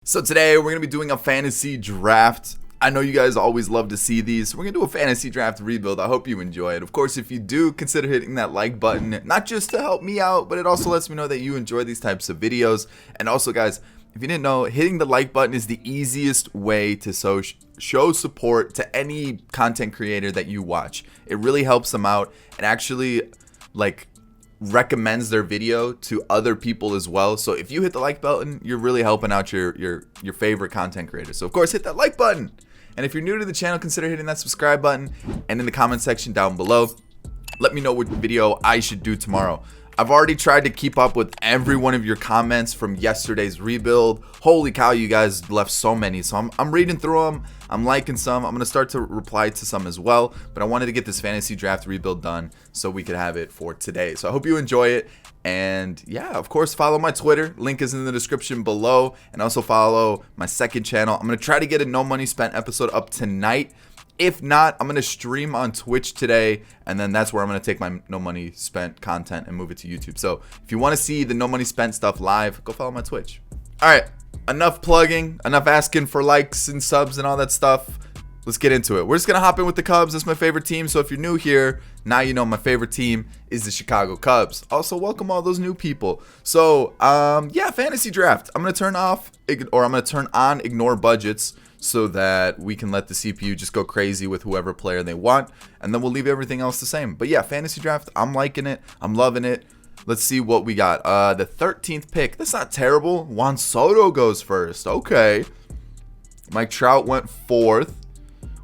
So today we're going to be doing a fantasy draft. I know you guys always love to see these. So we're going to do a fantasy draft rebuild. I hope you enjoy it. Of course, if you do, consider hitting that like button, not just to help me out, but it also lets me know that you enjoy these types of videos. And also, guys, if you didn't know, hitting the like button is the easiest way to show support to any content creator that you watch. It really helps them out and actually, recommends their video to other people as well. So if you hit the like button, you're really helping out your favorite content creators. So of course, hit that like button. And if you're new to the channel, consider hitting that subscribe button. And in the comment section down below, let me know what video I should do tomorrow. I've already tried to keep up with every one of your comments from yesterday's rebuild. Holy cow, you guys left so many. So I'm reading through them. I'm liking some. I'm going to start to reply to some as well. But I wanted to get this fantasy draft rebuild done so we could have it for today. So I hope you enjoy it. And yeah, of course, follow my Twitter. Link is in the description below. And also follow my second channel. I'm going to try to get a No Money Spent episode up tonight. If not, I'm going to stream on Twitch today, and then that's where I'm going to take my No Money Spent content and move it to YouTube. So if you want to see the No Money Spent stuff live, go follow my Twitch. All right, enough plugging, enough asking for likes and subs and all that stuff. Let's get into it. We're just going to hop in with the Cubs. That's my favorite team. So if you're new here, now you know my favorite team is the Chicago Cubs. Also, welcome all those new people. So, yeah, fantasy draft. I'm going to turn on ignore budgets, so that we can let the CPU just go crazy with whoever player they want, and then we'll leave everything else the same. But yeah, fantasy draft, I'm liking it. I'm loving it. Let's see what we got. The 13th pick. That's not terrible. Juan Soto goes first. Okay. Mike Trout went fourth.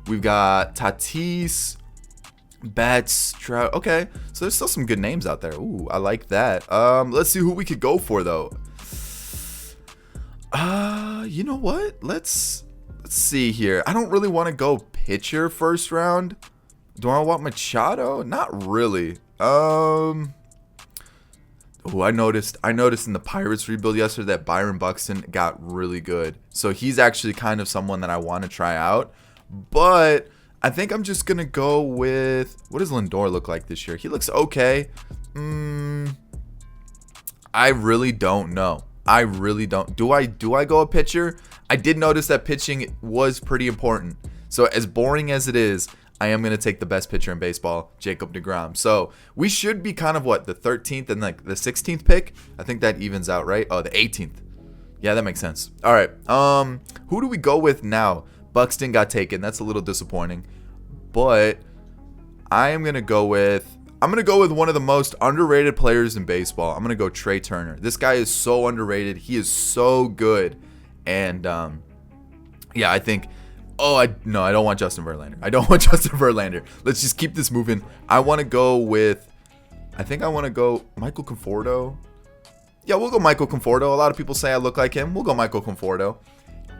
We've got Tatis, Betts, Trout. Okay, so there's still some good names out there. Ooh, I like that. Let's see who we could go for though. You know what? Let's see here. I don't really want to go pitcher first round. Do I want Machado? Not really. Oh, I noticed in the Pirates rebuild yesterday that Byron Buxton got really good. So he's actually kind of someone that I want to try out. But I think I'm just going to go with, what does Lindor look like this year? He looks okay. I really don't know. I really don't. Do I go a pitcher? I did notice that pitching was pretty important. So as boring as it is, I am going to take the best pitcher in baseball, Jacob deGrom. So we should be kind of the 13th and the 16th pick. I think that evens out, right? Oh, the 18th. Yeah, that makes sense. All right. Who do we go with now? Buxton got taken. That's a little disappointing. But I'm going to go with one of the most underrated players in baseball. I'm going to go Trey Turner. This guy is so underrated. He is so good. And yeah, I think I don't want Justin Verlander. Let's just keep this moving. I want to go Michael Conforto. Yeah, we'll go Michael Conforto. A lot of people say I look like him. We'll go Michael Conforto.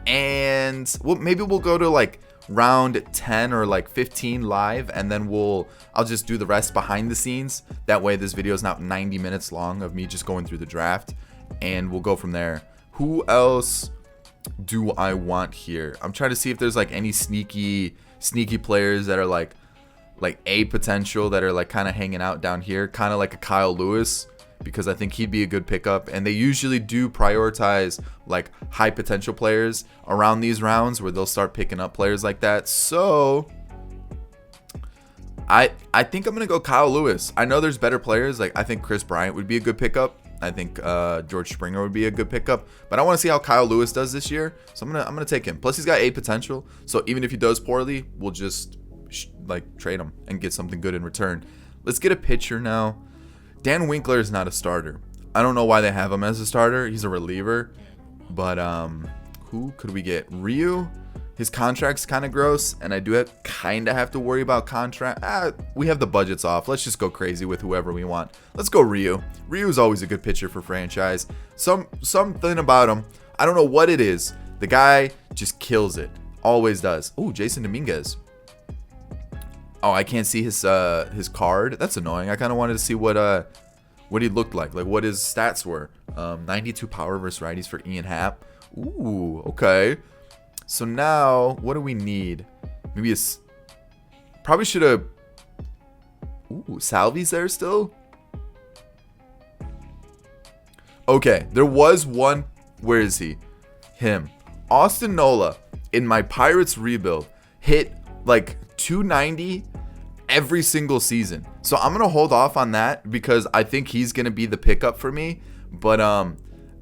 And maybe we'll go to round 10 or 15 live, and then I'll just do the rest behind the scenes. That way this video is not 90 minutes long of me just going through the draft, and we'll go from there. Who else do I want here? I'm trying to see if there's any sneaky players that are like A potential that are kind of hanging out down here, kind of like a Kyle Lewis, because I think he'd be a good pickup. And they usually do prioritize high potential players around these rounds where they'll start picking up players like that. So I think I'm gonna go Kyle Lewis. I know there's better players. I think Chris Bryant would be a good pickup. I think George Springer would be a good pickup, but I want to see how Kyle Lewis does this year. So I'm gonna take him. Plus he's got A potential. So even if he does poorly, we'll just trade him and get something good in return. Let's get a pitcher now. Dan Winkler is not a starter. I don't know why they have him as a starter. He's a reliever. But who could we get? Ryu. His contract's kind of gross, and I do kind of have to worry about contract. We have the budgets off. Let's just go crazy with whoever we want. Let's go Ryu. Ryu is always a good pitcher for franchise. Something about him. I don't know what it is. The guy just kills it. Always does. Oh, Jason Dominguez. Oh, I can't see his card. That's annoying. I kind of wanted to see what he looked like what his stats were. 92 power versus righties for Ian Happ. Ooh, okay. So now, what do we need? Maybe probably should have. Ooh, Salvi's there still. Okay, there was one. Where is he? Him. Austin Nola in my Pirates rebuild hit like 290 every single season. So I'm going to hold off on that because I think he's going to be the pickup for me. But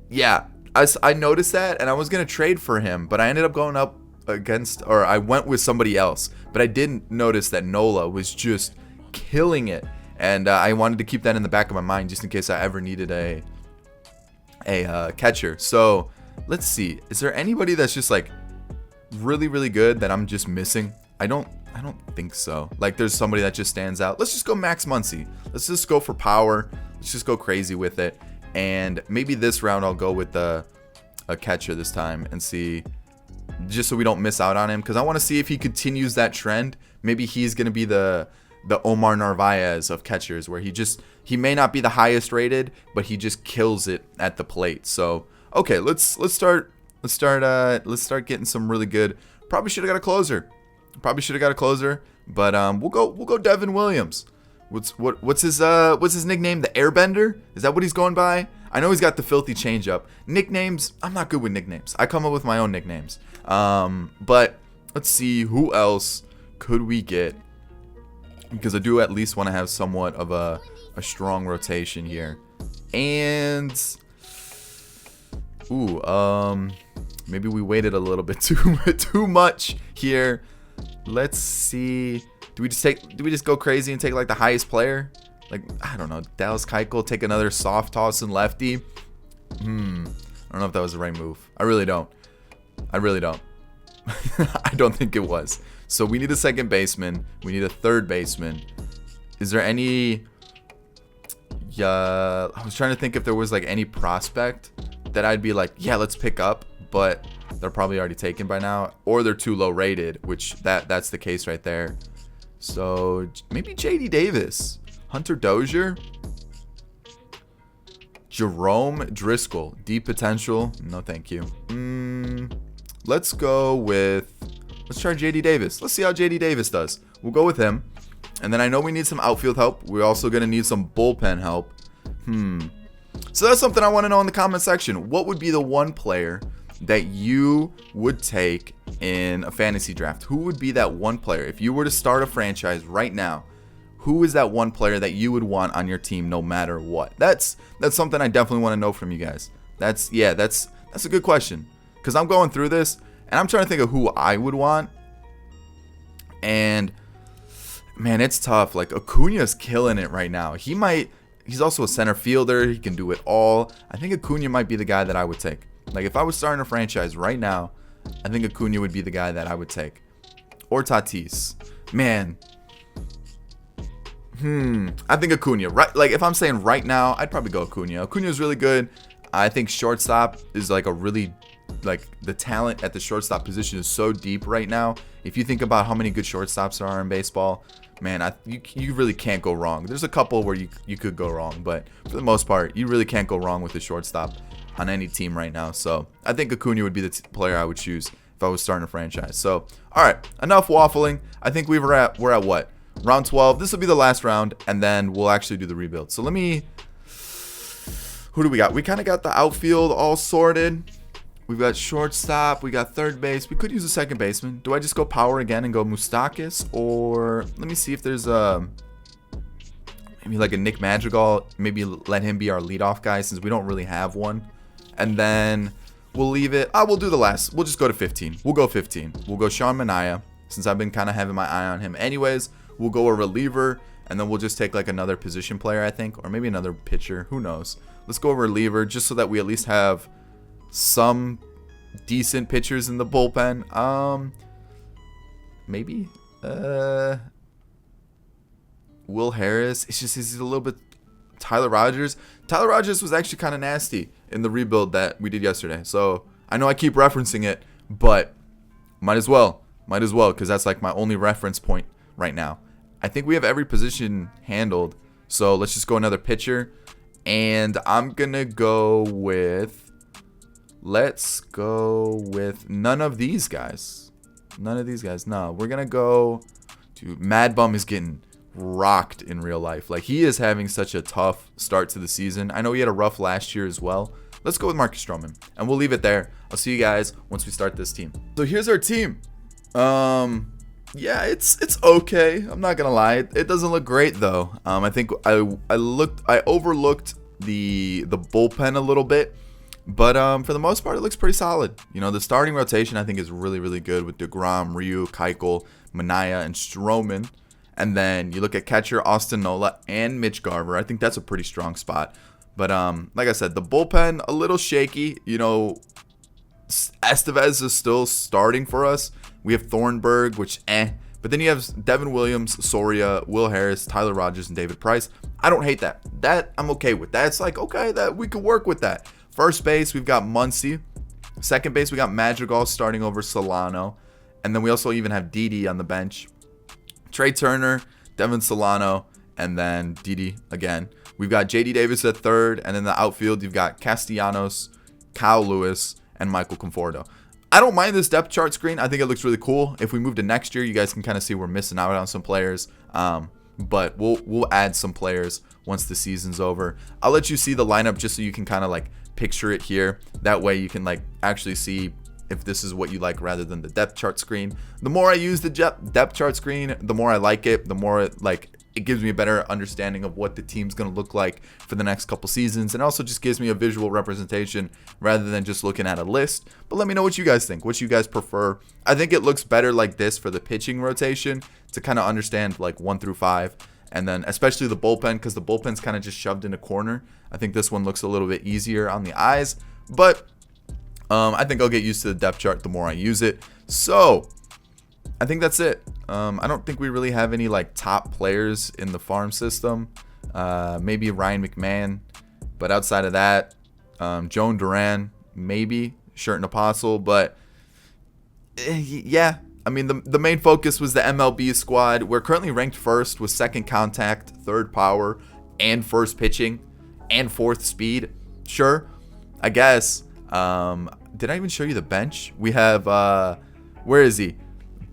yeah, I noticed that and I was going to trade for him, but I ended up going up against, or I went with somebody else. But I didn't notice that Nola was just killing it. And I wanted to keep that in the back of my mind just in case I ever needed a catcher. So let's see. Is there anybody that's just like really, really good that I'm just missing? I don't think so. Like there's somebody that just stands out. Let's just go Max Muncy. Let's just go for power. Let's just go crazy with it. And maybe this round I'll go with a catcher this time and see, just so we don't miss out on him, because I want to see if he continues that trend. Maybe he's going to be the Omar Narvaez of catchers, where he may not be the highest rated, but he just kills it at the plate. So okay, let's start getting some really good. Probably should have got a closer. But we'll go Devin Williams. What's his nickname? The Airbender? Is that what he's going by? I know he's got the filthy changeup. Nicknames, I'm not good with nicknames. I come up with my own nicknames. But let's see, who else could we get? Because I do at least want to have somewhat of a strong rotation here. And maybe we waited a little bit too much here. Let's see. Do we just go crazy and take like the highest player? Like, I don't know, Dallas Keuchel, take another soft toss and lefty. I don't know if that was the right move. I really don't. I don't think it was. So we need a second baseman. We need a third baseman. Is there any... I was trying to think if there was like any prospect that I'd be like, yeah, let's pick up. But they're probably already taken by now. Or they're too low rated, which that's the case right there. So maybe JD Davis. Hunter Dozier. Jerome Driscoll. Deep potential. No, thank you. Let's go with... Let's try JD Davis. Let's see how JD Davis does. We'll go with him. And then I know we need some outfield help. We're also going to need some bullpen help. So that's something I want to know in the comment section. What would be the one player that you would take in a fantasy draft? Who would be that one player? If you were to start a franchise right now, who is that one player that you would want on your team no matter what? That's something I definitely want to know from you guys. That's a good question. Because I'm going through this and I'm trying to think of who I would want. And man, it's tough. Like Acuna's killing it right now. He's also a center fielder. He can do it all. I think Acuna might be the guy that I would take. Like if I was starting a franchise right now, I think Acuna would be the guy that I would take. Or Tatis. Man. I think Acuna. Right, like if I'm saying right now, I'd probably go Acuna. Acuna is really good. I think shortstop is like a really, like the talent at the shortstop position is so deep right now. If you think about how many good shortstops there are in baseball, man, you really can't go wrong. There's a couple where you could go wrong, but for the most part, you really can't go wrong with the shortstop on any team right now. So I think Acuna would be the player I would choose if I was starting a franchise. So all right, enough waffling. I think we're at what? Round 12. This will be the last round, and then we'll actually do the rebuild. So who do we got? We kind of got the outfield all sorted. We've got shortstop. We got third base. We could use a second baseman. Do I just go power again and go Moustakas? Or let me see if there's maybe like a Nick Madrigal. Maybe let him be our leadoff guy since we don't really have one. And then we'll leave it. We'll do the last. We'll just go to 15. We'll go 15. We'll go Sean Manaea since I've been kind of having my eye on him anyways. We'll go a reliever, and then we'll just take like another position player, I think, or maybe another pitcher. Who knows? Let's go a reliever just so that we at least have some decent pitchers in the bullpen. Maybe Will Harris. It's just he's a little bit. Tyler Rogers. Tyler Rogers was actually kind of nasty in the rebuild that we did yesterday. So I know I keep referencing it, but might as well because that's like my only reference point right now. I think we have every position handled. So let's just go another pitcher. And I'm going to go with... Let's go with none of these guys. None of these guys. No, we're going to go... Dude, Mad Bum is getting rocked in real life. Like, he is having such a tough start to the season. I know he had a rough last year as well. let's go with Marcus Stroman, and we'll leave it there. I'll see you guys once we start this team. So here's our team. Yeah, it's okay. I'm not gonna lie. It doesn't look great though. I think I overlooked the bullpen a little bit, but for the most part, it looks pretty solid. You know, the starting rotation I think is really good with DeGrom, Ryu, Keuchel, Manaea, and Stroman. And then you look at catcher Austin Nola and Mitch Garver. I think that's a pretty strong spot. But like I said, the bullpen a little shaky. You know, Estevez is still starting for us. We have Thornburg, which but then you have Devin Williams, Soria, Will Harris, Tyler Rogers, and David Price. I don't hate that. That I'm okay with. That's like, okay, that we could work with that. First base, we've got Muncy. Second base, we got Madrigal starting over Solano. And then we also even have Didi on the bench. Trey Turner, Devin Solano, and then Didi again. We've got JD Davis at third, and in the outfield, you've got Castellanos, Kyle Lewis, and Michael Conforto. I don't mind this depth chart screen. I think it looks really cool. If we move to next year, you guys can kind of see we're missing out on some players. But we'll add some players once the season's over. I'll let you see the lineup just so you can kind of like picture it here. That way you can like actually see if this is what you like rather than the depth chart screen. The more I use the depth chart screen, the more I like it. The more it gives me a better understanding of what the team's going to look like for the next couple seasons, and also just gives me a visual representation rather than just looking at a list. But let me know what you guys think, what you guys prefer. I think it looks better like this for the pitching rotation to kind of understand like 1 through 5, and then especially the bullpen, because the bullpen's kind of just shoved in a corner. I think this one looks a little bit easier on the eyes, but I think I'll get used to the depth chart the more I use it. So I think that's it. I don't think we really have any like top players in the farm system. Maybe Ryan McMahon, but outside of that, Joan Duran, maybe Shirt and Apostle, but yeah. I mean, the main focus was the MLB squad. We're currently ranked first with second contact, third power, and first pitching, and fourth speed. Sure, I guess. Did I even show you the bench? We have, where is he?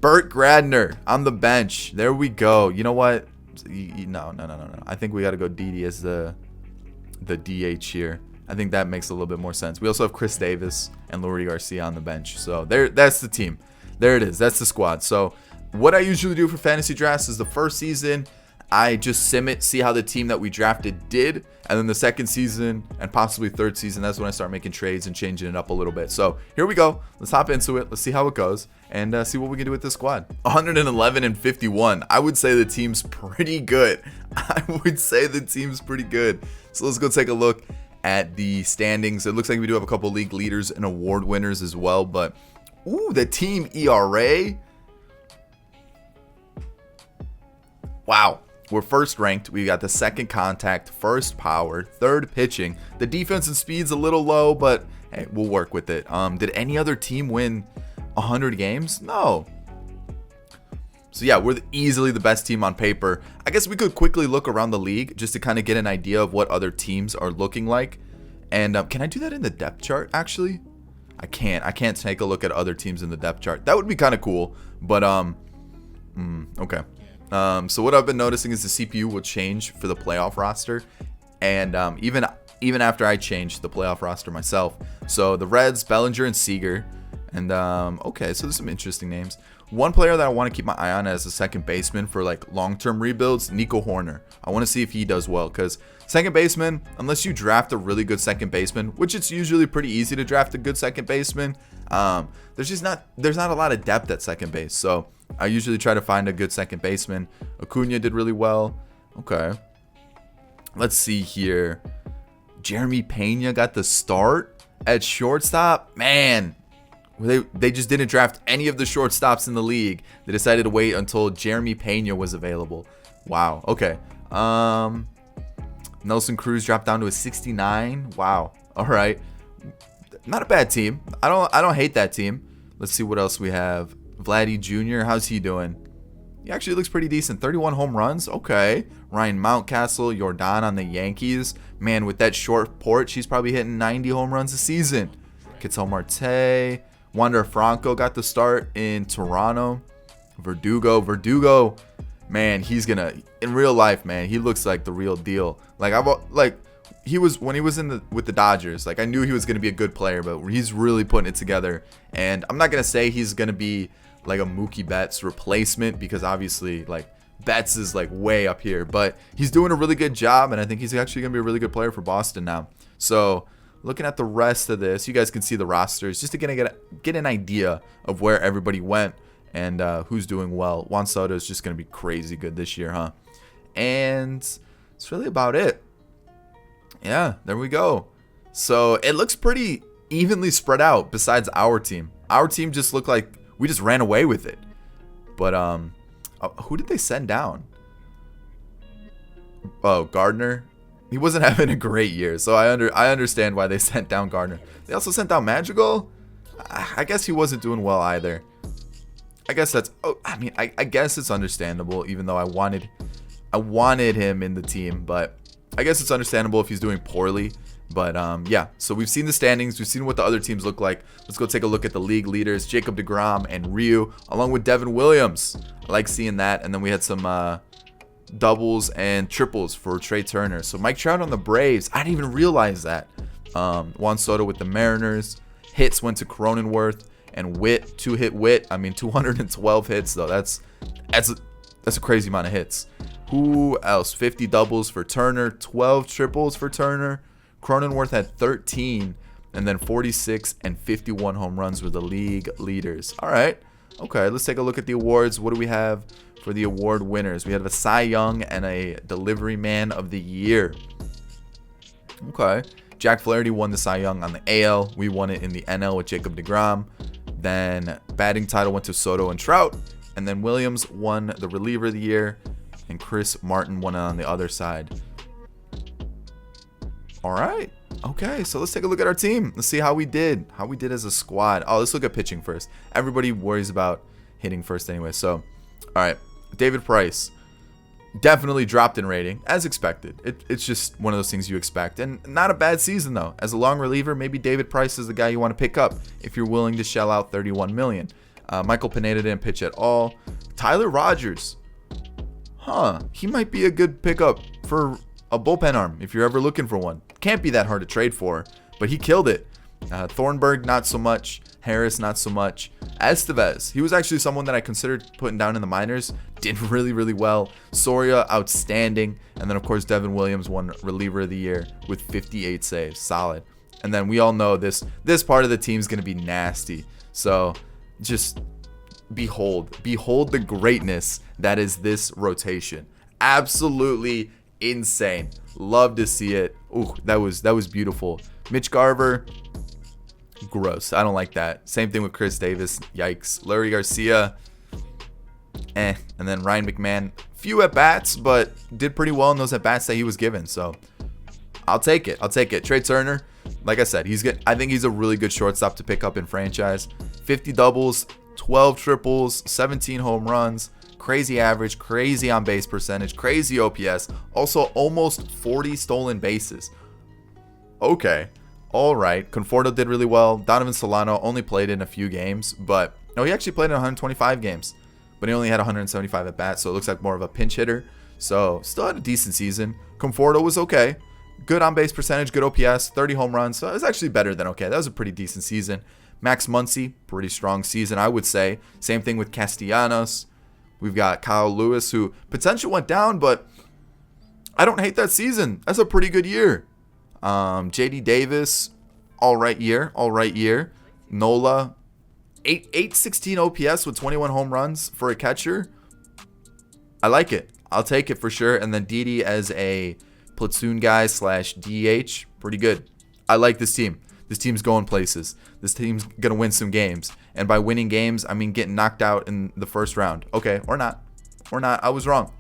Burt Gradner on the bench. There we go. You know what? No. I think we got to go Didi as the DH here. I think that makes a little bit more sense. We also have Chris Davis and Lurie Garcia on the bench. So that's the team. There it is. That's the squad. So what I usually do for fantasy drafts is the first season, I just sim it, see how the team that we drafted did. And then the second season and possibly third season, that's when I start making trades and changing it up a little bit. So here we go. Let's hop into it. Let's see how it goes and see what we can do with this squad. 111 and 51. I would say the team's pretty good. So let's go take a look at the standings. It looks like we do have a couple league leaders and award winners as well. But, ooh, the team ERA. Wow. We're first ranked. We got the second contact, first power, third pitching. The defense and speed's a little low, but hey, we'll work with it. Did any other team win 100 games? No. So yeah, we're easily the best team on paper. I guess we could quickly look around the league just to kind of get an idea of what other teams are looking like. And can I do that in the depth chart, actually? I can't take a look at other teams in the depth chart. That would be kind of cool, but okay. So what I've been noticing is the CPU will change for the playoff roster, and even after I changed the playoff roster myself. So the Reds, Bellinger, and Seager, and okay, so there's some interesting names. One player that I want to keep my eye on as a second baseman for like long-term rebuilds, Nico Horner. I want to see if he does well, because second baseman, unless you draft a really good second baseman, which it's usually pretty easy to draft a good second baseman, there's not a lot of depth at second base. So I usually try to find a good second baseman. Acuna did really well. Okay. Let's see here. Jeremy Pena got the start at shortstop. Man, they just didn't draft any of the shortstops in the league. They decided to wait until Jeremy Pena was available. Wow. Okay. Nelson Cruz dropped down to a 69. Wow. All right. Not a bad team. I don't hate that team. Let's see what else we have. Vladdy Jr., how's he doing? He actually looks pretty decent. 31 home runs. Okay. Ryan Mountcastle, Jordan on the Yankees. Man, with that short porch, he's probably hitting 90 home runs a season. Ketel Marte. Wander Franco got the start in Toronto. Verdugo. Man, he's gonna, in real life, man, he looks like the real deal. Like when he was with the Dodgers, like I knew he was going to be a good player, but he's really putting it together. And I'm not going to say he's going to be like a Mookie Betts replacement, because obviously like Betts is like way up here, but he's doing a really good job, and I think he's actually going to be a really good player for Boston now. So looking at the rest of this, you guys can see the rosters just to get an idea of where everybody went and who's doing well. Juan Soto is just going to be crazy good this year, huh? And that's really about it. Yeah, there we go. So it looks pretty evenly spread out besides our team. Our team just looked like we just ran away with it. But who did they send down? Oh, Gardner. He wasn't having a great year, so I understand why they sent down Gardner. They also sent down Madrigal. I guess he wasn't doing well either. I guess that's. Oh, I mean, I guess it's understandable, even though I wanted him in the team, but I guess it's understandable if he's doing poorly. But yeah, so we've seen the standings. We've seen what the other teams look like. Let's go take a look at the league leaders, Jacob deGrom and Ryu, along with Devin Williams. I like seeing that. And then we had some doubles and triples for Trey Turner. So Mike Trout on the Braves. I didn't even realize that. Juan Soto with the Mariners. Hits went to Cronenworth. And Witt, 2-hit Witt. I mean, 212 hits, though. That's a crazy amount of hits. Who else? 50 doubles for Turner. 12 triples for Turner. Cronenworth had 13, and then 46 and 51 home runs were the league leaders. All right. Okay, let's take a look at the awards. What do we have for the award winners? We have a Cy Young and a Delivery Man of the Year. Okay. Jack Flaherty won the Cy Young on the AL. We won it in the NL with Jacob deGrom. Then batting title went to Soto and Trout. And then Williams won the Reliever of the Year. And Chris Martin won it on the other side. All right. Okay, so let's take a look at our team. Let's see how we did. How we did as a squad. Oh, let's look at pitching first. Everybody worries about hitting first anyway. So, all right. David Price definitely dropped in rating, as expected. It's just one of those things you expect. And not a bad season, though. As a long reliever, maybe David Price is the guy you want to pick up if you're willing to shell out $31 million. Michael Pineda didn't pitch at all. Tyler Rogers. He might be a good pickup for a bullpen arm if you're ever looking for one. Can't be that hard to trade for, but he killed it. Thornburg, not so much. Harris, not so much. Estevez, he was actually someone that I considered putting down in the minors. Did really, really well. Soria, outstanding. And then, of course, Devin Williams won Reliever of the Year with 58 saves. Solid. And then we all know this part of the team is going to be nasty. So just behold the greatness that is this rotation. Absolutely insane. Love to see it. Ooh, that was beautiful. Mitch Garver, gross. I don't like that. Same thing with Chris Davis. Yikes. Larry Garcia, and then Ryan McMahon, few at bats, but did pretty well in those at bats that he was given. So I'll take it. Trey Turner, like I said, I think he's a really good shortstop to pick up in franchise. 50 doubles, 12 triples, 17 home runs. Crazy average, crazy on base percentage, crazy OPS, also almost 40 stolen bases. Okay, all right. Conforto did really well. Donovan Solano only played in a few games, but no, he actually played in 125 games, but he only had 175 at bats, so it looks like more of a pinch hitter. So still had a decent season. Conforto was okay. Good on base percentage, good OPS, 30 home runs, so it was actually better than okay. That was a pretty decent season. Max Muncy, pretty strong season, I would say. Same thing with Castellanos. We've got Kyle Lewis, who potential went down, but I don't hate that season. That's a pretty good year. JD Davis, all right year. Nola, 816 OPS with 21 home runs for a catcher. I like it. I'll take it for sure. And then Didi as a platoon guy / DH, pretty good. I like this team. This team's going places. This team's going to win some games. And by winning games, I mean getting knocked out in the first round. Okay, or not. I was wrong.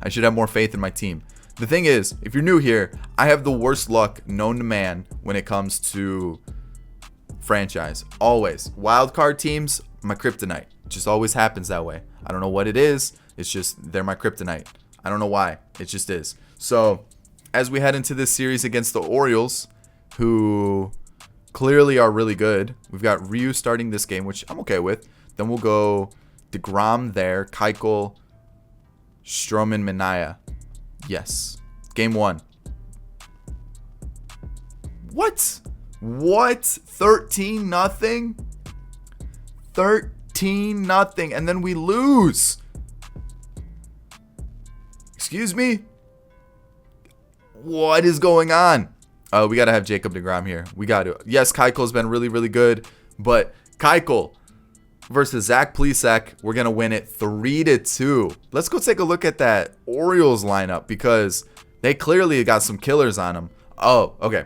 I should have more faith in my team. The thing is, if you're new here, I have the worst luck known to man when it comes to franchise. Always. Wildcard teams, my kryptonite. It just always happens that way. I don't know what it is. It's just they're my kryptonite. I don't know why. It just is. So, as we head into this series against the Orioles, who clearly are really good. We've got Ryu starting this game, which I'm okay with. Then we'll go deGrom there, Keuchel, Stroman, Minaya. Yes. Game 1. What? 13-0? 13-0, and then we lose. Excuse me? What is going on? We got to have Jacob deGrom here. We got to. Yes, Keuchel's been really, really good, but Keuchel versus Zach Plesac, we're going to win it 3-2. Let's go take a look at that Orioles lineup because they clearly got some killers on them. Oh, okay.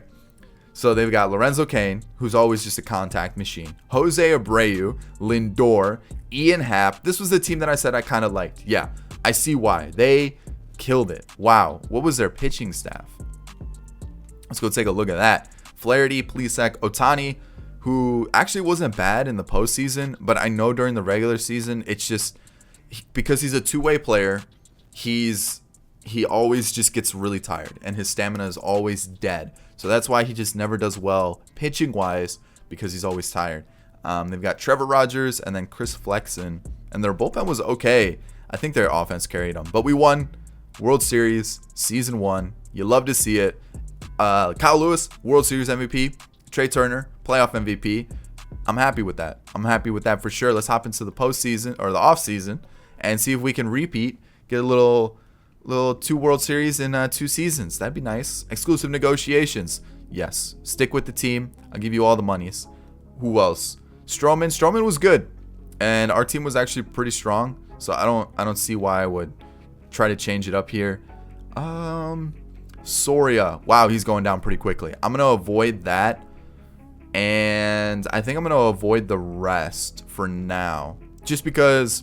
So they've got Lorenzo Cain, who's always just a contact machine. Jose Abreu, Lindor, Ian Happ. This was the team that I said I kind of liked. Yeah, I see why. They killed it. Wow. What was their pitching staff? Let's go take a look at that. Flaherty, Plesac, Ohtani, who actually wasn't bad in the postseason, but I know during the regular season, it's just because he's a two-way player, he always just gets really tired, and his stamina is always dead. So that's why he just never does well pitching-wise, because he's always tired. They've got Trevor Rogers and then Chris Flexen, and their bullpen was okay. I think their offense carried them. But we won World Series, Season 1. You love to see it. Kyle Lewis, World Series MVP. Trey Turner, playoff MVP. I'm happy with that. I'm happy with that for sure. Let's hop into the postseason or the offseason and see if we can repeat, get a little 2 World Series in 2 seasons. That'd be nice. Exclusive negotiations. Yes. Stick with the team. I'll give you all the monies. Who else? Stroman was good, and our team was actually pretty strong. So I don't see why I would try to change it up here. Soria. Wow, he's going down pretty quickly. I'm gonna avoid that, and I think I'm gonna avoid the rest for now, just because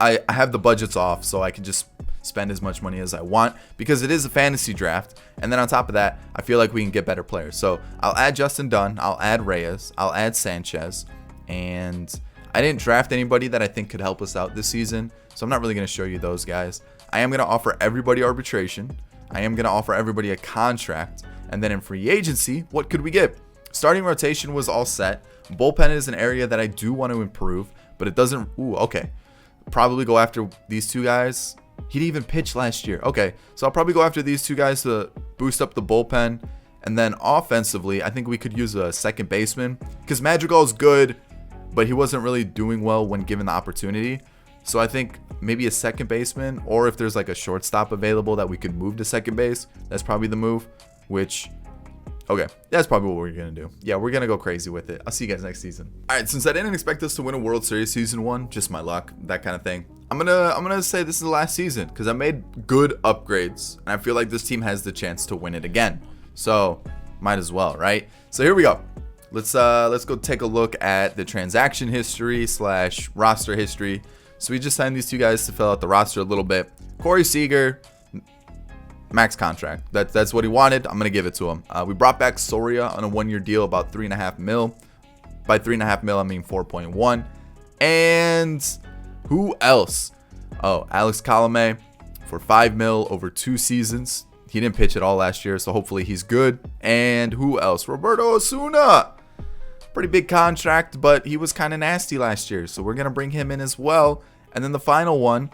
I have the budgets off, so I can just spend as much money as I want because it is a fantasy draft. And then on top of that, I feel like we can get better players. So I'll add Justin Dunn, I'll add Reyes, I'll add Sanchez, and I didn't draft anybody that I think could help us out this season, so I'm not really going to show you those guys. I am going to offer everybody arbitration. I am going to offer everybody a contract. And then in free agency, what could we get? Starting rotation was all set. Bullpen is an area that I do want to improve, but it doesn't. Ooh, okay. Probably go after these 2 guys. He didn't even pitch last year. Okay, so I'll probably go after these 2 guys to boost up the bullpen. And then offensively, I think we could use a second baseman because Madrigal's good, but he wasn't really doing well when given the opportunity. So I think maybe a second baseman, or if there's like a shortstop available that we could move to second base, that's probably the move, which, okay, that's probably what we're going to do. Yeah, we're going to go crazy with it. I'll see you guys next season. All right, since I didn't expect us to win a World Series Season 1, just my luck, that kind of thing, I'm gonna say this is the last season because I made good upgrades, and I feel like this team has the chance to win it again. So might as well, right? So here we go. Let's go take a look at the transaction history / roster history. So we just signed these 2 guys to fill out the roster a little bit. Corey Seager, max contract. That's what he wanted. I'm gonna give it to him. We brought back Soria on a 1-year deal, about $3.5 million. By $3.5 million, I mean 4.1. And who else? Oh, Alex Colomé for $5 million over 2 seasons. He didn't pitch at all last year, so hopefully he's good. And who else? Roberto Osuna. Pretty big contract, but he was kind of nasty last year, so we're going to bring him in as well. And then the final one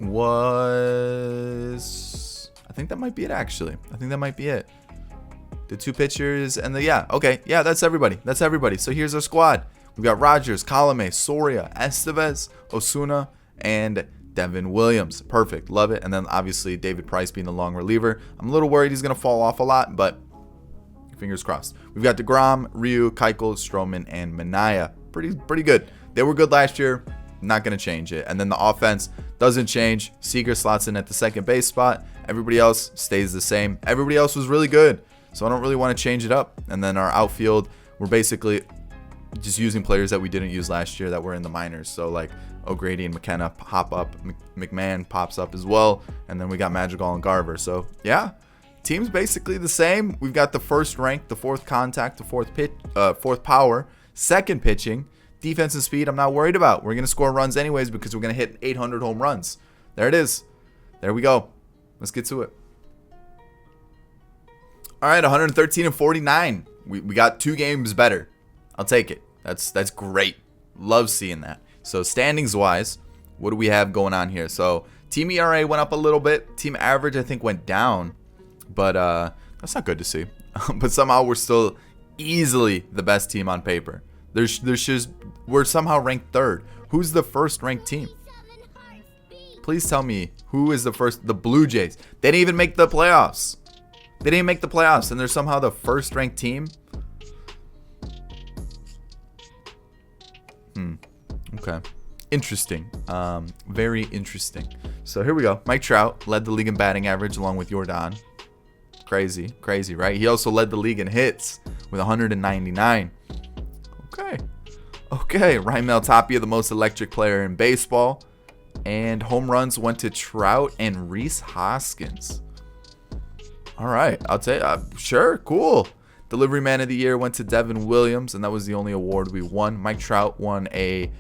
was, I think that might be it, actually. I think that might be it. The 2 pitchers and okay. Yeah, that's everybody. That's everybody. So here's our squad. We've got Rogers, Colomé, Soria, Estevez, Osuna, and Devin Williams. Perfect. Love it. And then obviously David Price being the long reliever. I'm a little worried he's going to fall off a lot, but fingers crossed. We've got DeGrom, Ryu, Keuchel, Stroman, and Minaya. Pretty good. They were good last year. Not going to change it. And then the offense doesn't change. Seager slots in at the second base spot. Everybody else stays the same. Everybody else was really good, so I don't really want to change it up. And then our outfield, we're basically just using players that we didn't use last year that were in the minors. So like O'Grady and McKenna hop up. McMahon pops up as well. And then we got Madrigal and Garver. So yeah, team's basically the same. We've got the first rank, the 4th contact, the 4th pitch, 4th power, 2nd pitching, defense and speed. I'm not worried about. We're going to score runs anyways because we're going to hit 800 home runs. There it is. There we go. Let's get to it. All right, 113-49. We got 2 games better. I'll take it. That's great. Love seeing that. So standings wise, what do we have going on here? So Team ERA went up a little bit. Team average, I think, went down. But that's not good to see. But somehow we're still easily the best team on paper. We're somehow ranked 3rd. Who's the first ranked team? Please tell me who is the first. The Blue Jays. They didn't even make the playoffs. They didn't make the playoffs, and they're somehow the first ranked team. Okay. Interesting. Very interesting. So here we go. Mike Trout led the league in batting average along with Jordan. Crazy, right? He also led the league in hits with 199. Okay. Raimel Tapia, the most electric player in baseball. And home runs went to Trout and Rhys Hoskins. All right. I'll tell you. Sure. Cool. Delivery Man of the Year went to Devin Williams, and that was the only award we won. Mike Trout won a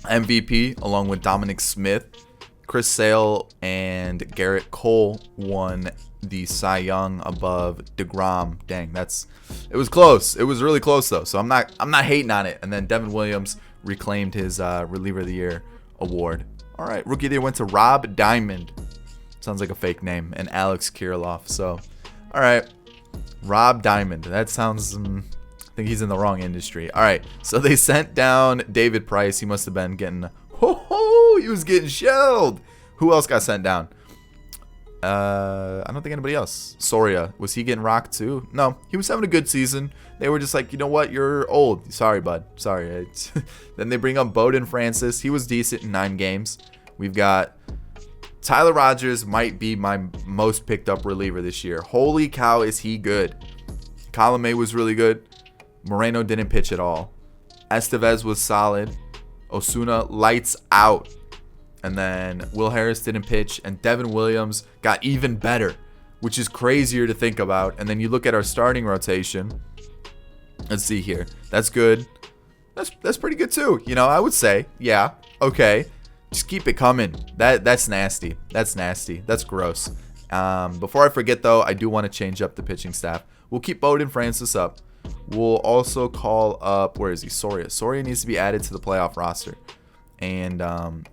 MVP along with Dominic Smith. Chris Sale and Garrett Cole won the Cy Young above DeGrom. Dang, it was close. It was really close though. So I'm not hating on it. And then Devin Williams reclaimed his Reliever of the Year award. All right, Rookie of the Year went to Rob Diamond. Sounds like a fake name. And Alex Kirilloff. So, all right, Rob Diamond. That sounds. I think he's in the wrong industry. All right, so they sent down David Price. He must have been getting. He was getting shelled. Who else got sent down? I don't think anybody else. Soria, was he getting rocked too? No, he was having a good season. They were just like, you know what, you're old. Sorry, bud. Sorry. Then they bring up Bowden Francis. He was decent in 9 games. We've got Tyler Rogers, might be my most picked up reliever this year. Holy cow, is he good. Colomé was really good. Moreno didn't pitch at all. Estevez was solid. Osuna, lights out. And then Will Harris didn't pitch, and Devin Williams got even better, which is crazier to think about. And then you look at our starting rotation. Let's see here. That's good. That's pretty good too. You know, I would say, yeah, okay. Just keep it coming. That's nasty. That's nasty. That's gross. Before I forget though, I do want to change up the pitching staff. We'll keep Bowden Francis up. We'll also call up, where is he? Soria. Soria needs to be added to the playoff roster. And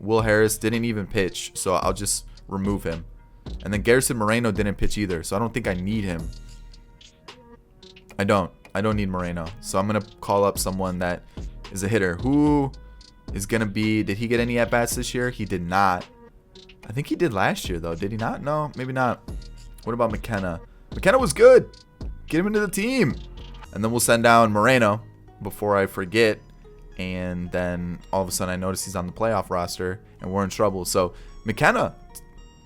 Will Harris didn't even pitch, so I'll just remove him. And then Garrison Moreno didn't pitch either, so I don't think I need him. I don't need Moreno. So I'm going to call up someone that is a hitter. Who is going to be... Did he get any at-bats this year? He did not. I think he did last year, though. Did he not? No, maybe not. What about McKenna? McKenna was good. Get him into the team. And then we'll send down Moreno before I forget. And then all of a sudden I notice he's on the playoff roster and we're in trouble. So McKenna,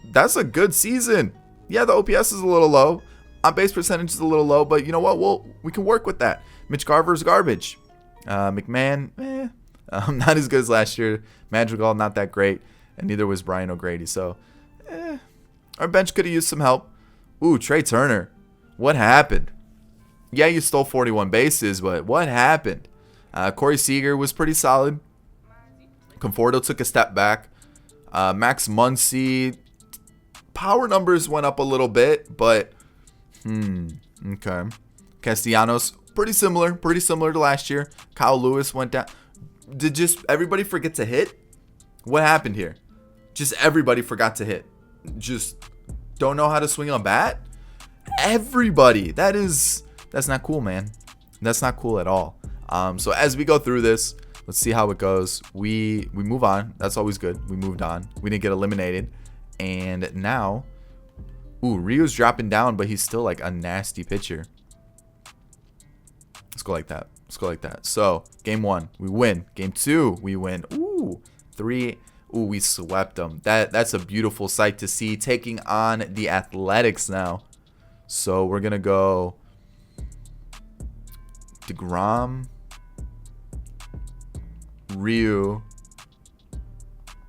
that's a good season. Yeah, the OPS is a little low. On base percentage is a little low, but you know what? We can work with that. Mitch Garver's garbage. McMahon, not as good as last year. Madrigal, not that great. And neither was Brian O'Grady. So our bench could have used some help. Ooh, Trey Turner. What happened? Yeah, you stole 41 bases, but what happened? Corey Seager was pretty solid. Conforto took a step back. Max Muncy, power numbers went up a little bit, but okay. Castellanos, pretty similar to last year. Kyle Lewis went down. Did just everybody forget to hit? What happened here? Just everybody forgot to hit. Just don't know how to swing a bat? Everybody. That's not cool, man. That's not cool at all. So as we go through this, let's see how it goes. We move on. That's always good. We moved on. We didn't get eliminated. And now, Rio's dropping down, but he's still like a nasty pitcher. Let's go like that. So, game 1, we win. Game 2, we win. 3, we swept them. That's a beautiful sight to see, taking on the Athletics now. So, we're going to go DeGrom, Ryu,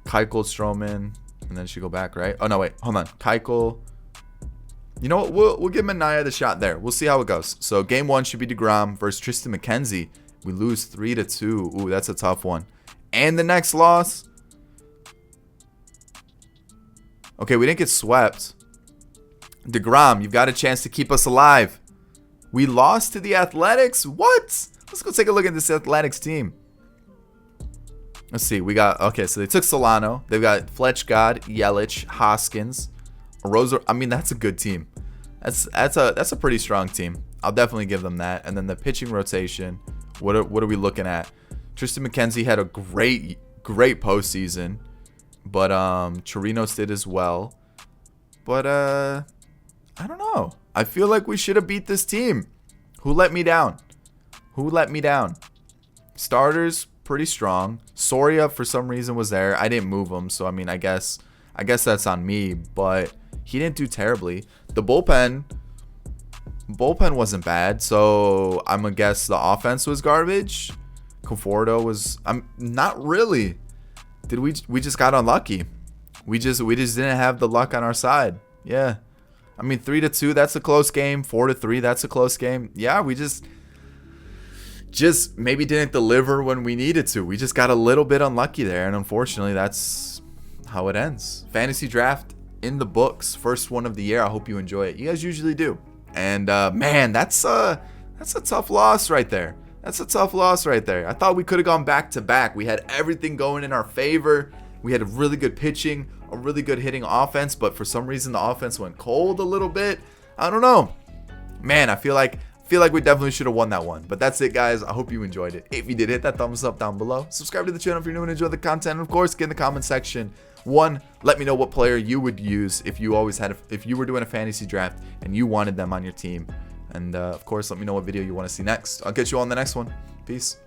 Keuchel, Stroman, and then she go back, right? Oh, no, wait. Hold on. Keuchel. You know what? We'll give Manaea the shot there. We'll see how it goes. So, game 1 should be DeGrom versus Tristan McKenzie. We lose 3-2. Ooh, that's a tough one. And the next loss. Okay, we didn't get swept. DeGrom, you've got a chance to keep us alive. We lost to the Athletics? What? Let's go take a look at this Athletics team. Let's see. We got, okay, so they took Solano. They've got Fletch God, Yelich, Hoskins, Rosa. I mean, that's a good team. That's a pretty strong team. I'll definitely give them that. And then the pitching rotation. What are we looking at? Tristan McKenzie had a great postseason, but Chirinos did as well. But I don't know. I feel like we should have beat this team. Who let me down? Who let me down? Starters pretty strong. Soria for some reason was there. I didn't move him, so I mean, I guess that's on me. But he didn't do terribly. The bullpen wasn't bad, so I'm gonna guess the offense was garbage. Conforto was, I'm not really. Did we just got unlucky? We just didn't have the luck on our side. Yeah. I mean, 3-2, that's a close game. 4-3, that's a close game. Yeah, we just maybe didn't deliver when we needed to. We just got a little bit unlucky there, and unfortunately, that's how it ends. Fantasy draft in the books, first one of the year. I hope you enjoy it. You guys usually do. And man, that's a tough loss right there. That's a tough loss right there. I thought we could have gone back to back. We had everything going in our favor. We had a really good pitching, a really good hitting offense, but for some reason the offense went cold a little bit. I don't know. Man, I feel like we definitely should have won that one. But that's it, guys. I hope you enjoyed it. If you did, hit that thumbs up down below. Subscribe to the channel if you're new and enjoy the content. And of course, get in the comment section. Let me know what player you would use if you were doing a fantasy draft and you wanted them on your team. And of course, let me know what video you want to see next. I'll catch you all in the next one. Peace.